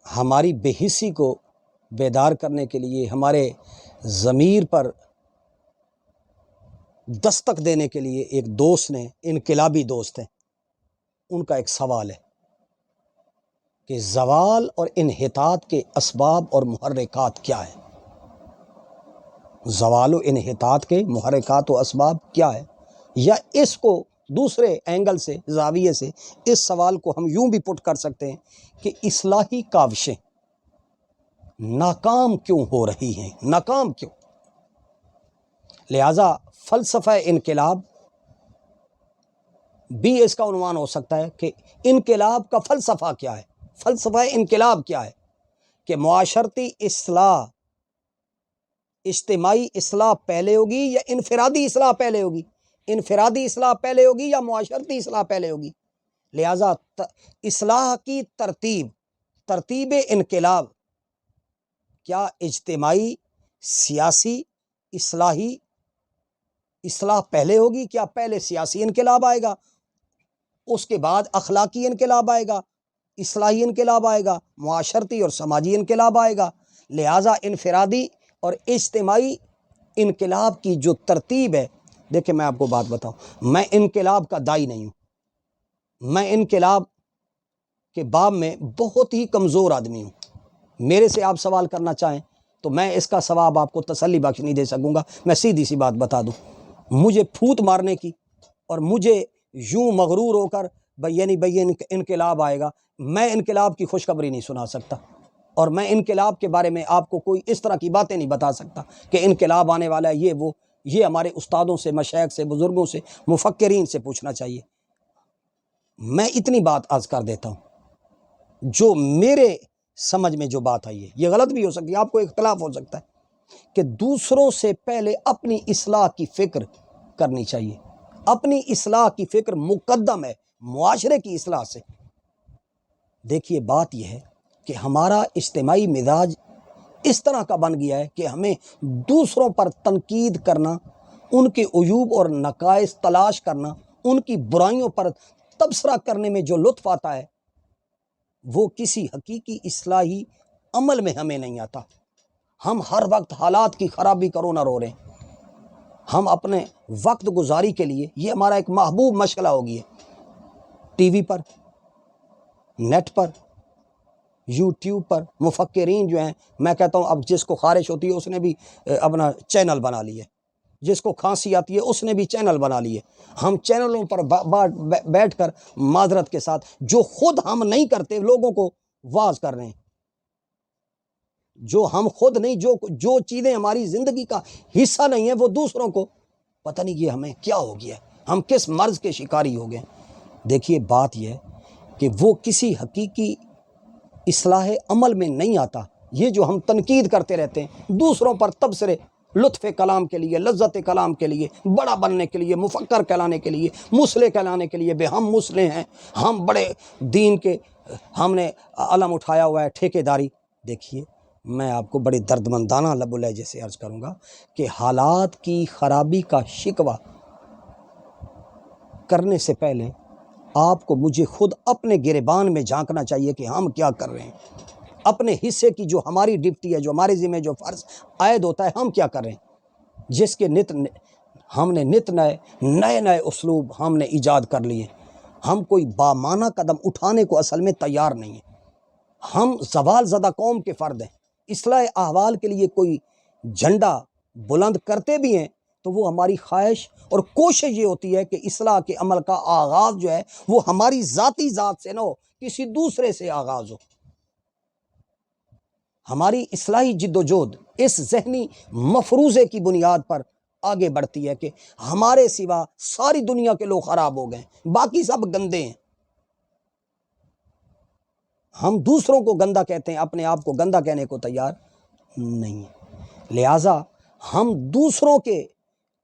ہماری بے حسی کو بیدار کرنے کے لیے، ہمارے ضمیر پر دستک دینے کے لیے ایک دوست نے، انقلابی دوست ہیں، ان کا ایک سوال ہے کہ زوال اور انحطاط کے اسباب اور محرکات کیا ہیں؟ زوال و انحطاط کے محرکات و اسباب کیا ہے؟ یا اس کو دوسرے اینگل سے، زاویے سے اس سوال کو ہم یوں بھی پٹ کر سکتے ہیں کہ اصلاحی کاوشیں ناکام کیوں ہو رہی ہیں؟ ناکام کیوں؟ لہٰذا فلسفہ انقلاب بھی اس کا عنوان ہو سکتا ہے کہ انقلاب کا فلسفہ کیا ہے؟ فلسفہ انقلاب کیا ہے؟ کہ معاشرتی اصلاح، اجتماعی اصلاح پہلے ہوگی یا انفرادی اصلاح پہلے ہوگی؟ انفرادی اصلاح پہلے ہوگی یا معاشرتی اصلاح پہلے ہوگی؟ لہٰذا اصلاح کی ترتیب انقلاب کیا اجتماعی، سیاسی، اصلاحی اصلاح پہلے ہوگی؟ کیا پہلے سیاسی انقلاب آئے گا، اس کے بعد اخلاقی انقلاب آئے گا، اصلاحی انقلاب آئے گا، معاشرتی اور سماجی انقلاب آئے گا؟ لہٰذا انفرادی اور اجتماعی انقلاب کی جو ترتیب ہے، دیکھیں میں آپ کو بات بتاؤں، میں انقلاب کا داعی نہیں ہوں، میں انقلاب کے باب میں بہت ہی کمزور آدمی ہوں۔ میرے سے آپ سوال کرنا چاہیں تو میں اس کا ثواب آپ کو تسلی بخش نہیں دے سکوں گا۔ میں سیدھی سی بات بتا دوں، مجھے پھوت مارنے کی اور مجھے یوں مغرور ہو کر بھئی انقلاب آئے گا، میں انقلاب کی خوشخبری نہیں سنا سکتا، اور میں انقلاب کے بارے میں آپ کو کوئی اس طرح کی باتیں نہیں بتا سکتا کہ انقلاب آنے والا ہے، یہ ہمارے استادوں سے، مشائخ سے، بزرگوں سے، مفکرین سے پوچھنا چاہیے۔ میں اتنی بات عرض کر دیتا ہوں جو میرے سمجھ میں جو بات آئی ہے، یہ غلط بھی ہو سکتی ہے، آپ کو اختلاف ہو سکتا ہے، کہ دوسروں سے پہلے اپنی اصلاح کی فکر کرنی چاہیے۔ اپنی اصلاح کی فکر مقدم ہے معاشرے کی اصلاح سے۔ دیکھیے بات یہ ہے کہ ہمارا اجتماعی مزاج اس طرح کا بن گیا ہے کہ ہمیں دوسروں پر تنقید کرنا، ان کے عیوب اور نقائص تلاش کرنا، ان کی برائیوں پر تبصرہ کرنے میں جو لطف آتا ہے، وہ کسی حقیقی اصلاحی عمل میں ہمیں نہیں آتا۔ ہم ہر وقت حالات کی خرابی کا رونا رو رہے ہیں۔ ہم اپنے وقت گزاری کے لیے، یہ ہمارا ایک محبوب مشغلہ ہو گیا ہے، ٹی وی پر، نیٹ پر، یوٹیوب پر مفکرین جو ہیں، میں کہتا ہوں اب جس کو خارش ہوتی ہے اس نے بھی اپنا چینل بنا لی ہے، جس کو کھانسی آتی ہے اس نے بھی چینل بنا لیے۔ ہم چینلوں پر بیٹھ کر معذرت کے ساتھ جو خود ہم نہیں کرتے لوگوں کو واعظ کر رہے ہیں، جو ہم خود نہیں، جو چیزیں ہماری زندگی کا حصہ نہیں ہیں، وہ دوسروں کو پتہ نہیں یہ ہمیں کیا ہو گیا ہے، ہم کس مرض کے شکاری ہو گئے۔ دیکھیے بات یہ ہے کہ وہ کسی حقیقی اصلاح عمل میں نہیں آتا۔ یہ جو ہم تنقید کرتے رہتے ہیں دوسروں پر تبصرے، لطف کلام کے لیے، لذت کلام کے لیے، بڑا بننے کے لیے، مفکر کہلانے کے لیے، مسلح کہلانے کے لیے، ہم مسلح ہیں، ہم بڑے دین کے، ہم نے علم اٹھایا ہوا ہے، ٹھیکیداری۔ دیکھیے میں آپ کو بڑے دردمندانہ لب و لہجے سے عرض کروں گا کہ حالات کی خرابی کا شکوہ کرنے سے پہلے آپ کو، مجھے خود اپنے گریبان میں جھانکنا چاہیے کہ ہم کیا کر رہے ہیں، اپنے حصے کی جو ہماری ڈپٹی ہے، جو ہمارے ذمہ جو فرض عائد ہوتا ہے، ہم کیا کر رہے ہیں، جس کے ہم نے نئے اسلوب ہم نے ایجاد کر لیے۔ ہم کوئی بامانہ قدم اٹھانے کو اصل میں تیار نہیں ہیں۔ ہم زوال زدہ قوم کے فرد ہیں، اصلاح احوال کے لیے کوئی جھنڈا بلند کرتے بھی ہیں تو وہ ہماری خواہش اور کوشش یہ ہوتی ہے کہ اصلاح کے عمل کا آغاز جو ہے وہ ہماری ذاتی ذات سے نہ ہو، کسی دوسرے سے آغاز ہو۔ ہماری اصلاحی جد و جہد اس ذہنی مفروضے کی بنیاد پر آگے بڑھتی ہے کہ ہمارے سوا ساری دنیا کے لوگ خراب ہو گئے، باقی سب گندے ہیں۔ ہم دوسروں کو گندا کہتے ہیں، اپنے آپ کو گندا کہنے کو تیار نہیں ہے۔ لہٰذا ہم دوسروں کے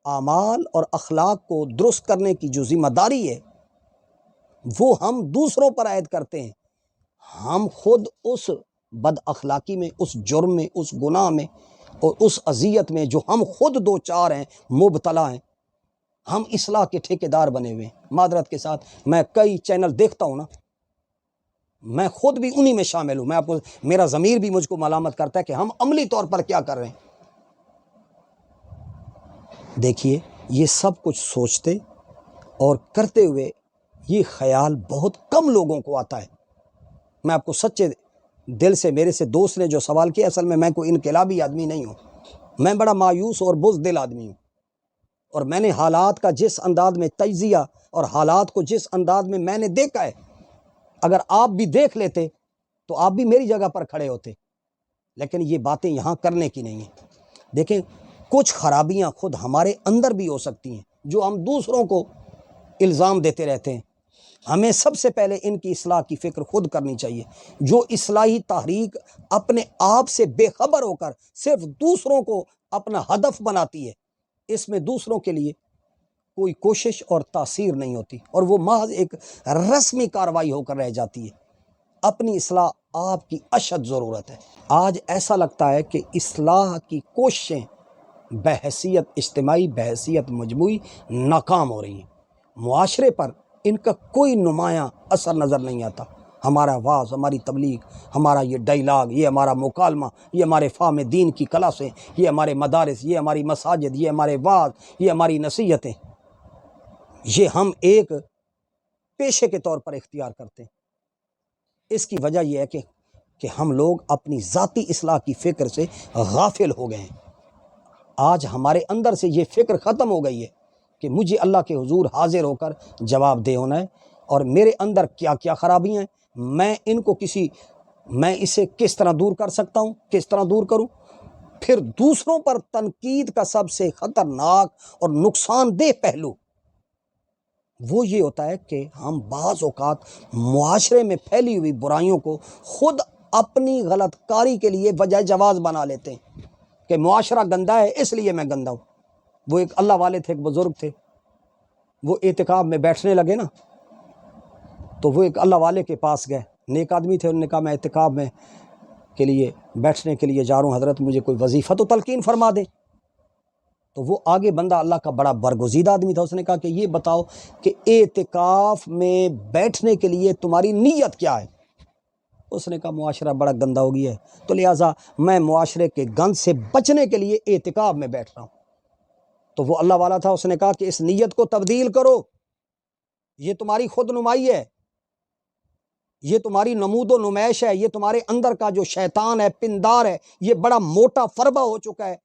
اعمال اور اخلاق کو درست کرنے کی جو ذمہ داری ہے وہ ہم دوسروں پر عائد کرتے ہیں۔ ہم خود اس بد اخلاقی میں، اس جرم میں، اس گناہ میں اور اس اذیت میں جو ہم خود دو چار ہیں، مبتلا ہیں، ہم اصلاح کے ٹھیکیدار بنے ہوئے ہیں۔ معذرت کے ساتھ میں کئی چینل دیکھتا ہوں نا، میں خود بھی انہی میں شامل ہوں. میں آپ کو، میرا ضمیر بھی مجھ کو ملامت کرتا ہے کہ ہم عملی طور پر کیا کر رہے ہیں. دیکھیے یہ سب کچھ سوچتے اور کرتے ہوئے یہ خیال بہت کم لوگوں کو آتا ہے. میں آپ کو سچے دل سے، میرے سے دوست نے جو سوال کیا، اصل میں کوئی انقلابی آدمی نہیں ہوں. میں بڑا مایوس اور بزدل آدمی ہوں، اور میں نے حالات کا جس انداز میں تجزیہ اور حالات کو جس انداز میں نے دیکھا ہے، اگر آپ بھی دیکھ لیتے تو آپ بھی میری جگہ پر کھڑے ہوتے. لیکن یہ باتیں یہاں کرنے کی نہیں ہیں. دیکھیں کچھ خرابیاں خود ہمارے اندر بھی ہو سکتی ہیں جو ہم دوسروں کو الزام دیتے رہتے ہیں. ہمیں سب سے پہلے ان کی اصلاح کی فکر خود کرنی چاہیے. جو اصلاحی تحریک اپنے آپ سے بے خبر ہو کر صرف دوسروں کو اپنا ہدف بناتی ہے، اس میں دوسروں کے لیے کوئی کوشش اور تاثیر نہیں ہوتی، اور وہ محض ایک رسمی کارروائی ہو کر رہ جاتی ہے. اپنی اصلاح آپ کی اشد ضرورت ہے. آج ایسا لگتا ہے کہ اصلاح کی کوششیں بحیثیت اجتماعی، بحیثیت مجموعی ناکام ہو رہی ہیں. معاشرے پر ان کا کوئی نمایاں اثر نظر نہیں آتا. ہمارا واعظ، ہماری تبلیغ، ہمارا یہ ڈائلاگ، یہ ہمارا مکالمہ، یہ ہمارے فہم دین کی کلاسیں، یہ ہمارے مدارس، یہ ہماری مساجد، یہ ہمارے واعظ، یہ ہماری نصیحتیں، یہ ہم ایک پیشے کے طور پر اختیار کرتے ہیں. اس کی وجہ یہ ہے کہ ہم لوگ اپنی ذاتی اصلاح کی فکر سے غافل ہو گئے ہیں. آج ہمارے اندر سے یہ فکر ختم ہو گئی ہے کہ مجھے اللہ کے حضور حاضر ہو کر جواب دہ ہونا ہے، اور میرے اندر کیا کیا خرابیاں ہیں، میں اسے کس طرح دور کر سکتا ہوں، کس طرح دور کروں. پھر دوسروں پر تنقید کا سب سے خطرناک اور نقصان دہ پہلو وہ یہ ہوتا ہے کہ ہم بعض اوقات معاشرے میں پھیلی ہوئی برائیوں کو خود اپنی غلط کاری کے لیے وجہ جواز بنا لیتے ہیں کہ معاشرہ گندا ہے اس لیے میں گندا ہوں. وہ ایک اللہ والے تھے، ایک بزرگ تھے، وہ اعتکاف میں بیٹھنے لگے نا، تو وہ ایک اللہ والے کے پاس گئے، نیک آدمی تھے. انہوں نے کہا میں اعتکاف میں کے لیے بیٹھنے کے لیے جا رہا ہوں، حضرت مجھے کوئی وظیفہ تو تلقین فرما دیں. تو وہ آگے بندہ اللہ کا بڑا برگزیدہ آدمی تھا. اس نے کہا کہ یہ بتاؤ کہ اعتکاف میں بیٹھنے کے لیے تمہاری نیت کیا ہے؟ اس نے کہا معاشرہ بڑا گندا ہو گیا ہے، تو لہٰذا میں معاشرے کے گند سے بچنے کے لیے اعتکاف میں بیٹھ رہا ہوں. تو وہ اللہ والا تھا، اس نے کہا کہ اس نیت کو تبدیل کرو، یہ تمہاری خود نمائی ہے، یہ تمہاری نمود و نمائش ہے، یہ تمہارے اندر کا جو شیطان ہے، پندار ہے، یہ بڑا موٹا فربہ ہو چکا ہے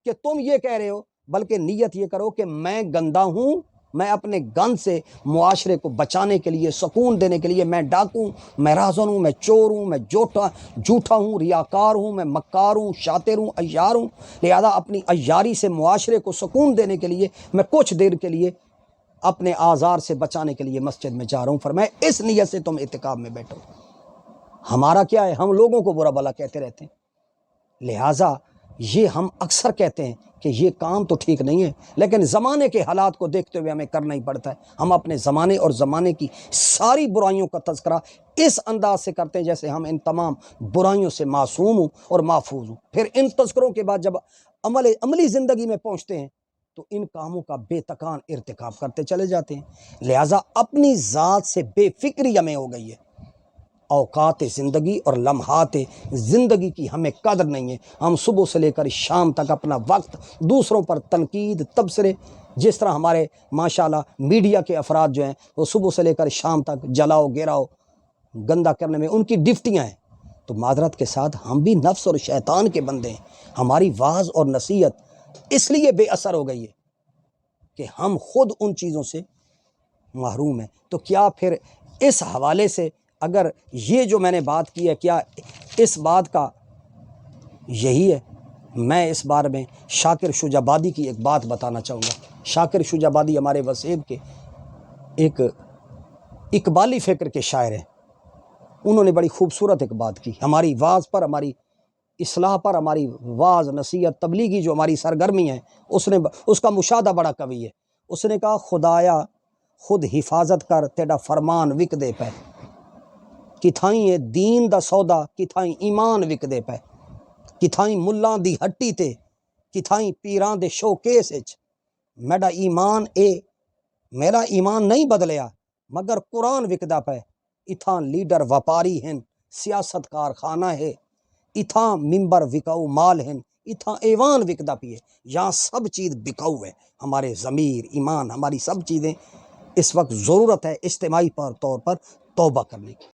کہ تم یہ کہہ رہے ہو. بلکہ نیت یہ کرو کہ میں گندا ہوں، میں اپنے گند سے معاشرے کو بچانے کے لیے، سکون دینے کے لیے، میں ڈاکو ہوں، میں رازن ہوں، میں چور ہوں، میں جھوٹا ہوں، ریاکار ہوں، میں مکار ہوں، شاطر ہوں، عیار ہوں. لہذا اپنی عیاری سے معاشرے کو سکون دینے کے لیے میں کچھ دیر کے لیے اپنے آزار سے بچانے کے لیے مسجد میں جا رہا ہوں. فرمایا اس نیت سے تم اعتکاف میں بیٹھو. ہمارا کیا ہے، ہم لوگوں کو برا بھلا کہتے رہتے ہیں. لہٰذا یہ ہم اکثر کہتے ہیں کہ یہ کام تو ٹھیک نہیں ہے، لیکن زمانے کے حالات کو دیکھتے ہوئے ہمیں کرنا ہی پڑتا ہے. ہم اپنے زمانے اور زمانے کی ساری برائیوں کا تذکرہ اس انداز سے کرتے ہیں جیسے ہم ان تمام برائیوں سے معصوم ہوں اور محفوظ ہوں. پھر ان تذکروں کے بعد جب عملی زندگی میں پہنچتے ہیں تو ان کاموں کا بے تکان ارتکاب کرتے چلے جاتے ہیں. لہٰذا اپنی ذات سے بے فکری ہمیں ہو گئی ہے. اوقات زندگی اور لمحات زندگی کی ہمیں قدر نہیں ہے. ہم صبح سے لے کر شام تک اپنا وقت دوسروں پر تنقید، تبصرے، جس طرح ہمارے ماشاءاللہ میڈیا کے افراد جو ہیں وہ صبح سے لے کر شام تک جلاؤ گراؤ گندا کرنے میں ان کی ڈفٹیاں ہیں. تو معذرت کے ساتھ ہم بھی نفس اور شیطان کے بندے ہیں. ہماری واعظ اور نصیحت اس لیے بے اثر ہو گئی ہے کہ ہم خود ان چیزوں سے محروم ہیں. تو کیا پھر اس حوالے سے اگر یہ جو میں نے بات کی ہے، کیا اس بات کا یہی ہے؟ میں اس بارے میں شاکر شجابادی کی ایک بات بتانا چاہوں گا. شاکر شجابادی ہمارے وسیب کے ایک اقبالی فکر کے شاعر ہیں. انہوں نے بڑی خوبصورت ایک بات کی ہماری واعظ پر، ہماری اصلاح پر، ہماری واعظ نصیحت تبلیغی جو ہماری سرگرمی ہے اس کا مشاہدہ بڑا قوی ہے. اس نے کہا خدایا خود حفاظت کر تیرا فرمان وک دے پہ، کتھائیں دین دا سودا کتھائیں ایمان وک دے پہ، کتھائیں ملاں دی ہٹی تے کتھائیں پیران دے شو کیس وچ، میرا ایمان نہیں بدلیا مگر قرآن وکدا پہ. اتھاں لیڈر وپاری ہیں، سیاست کارخانہ ہے، اتھاں ممبر وکاؤ مال ہیں، اتھاں ایوان وکدا پیے، یہاں سب چیز بکاؤ ہے، ہمارے ضمیر، ایمان، ہماری سب چیزیں۔ اس وقت ضرورت ہے اجتماعی طور پر توبہ کرنے کی۔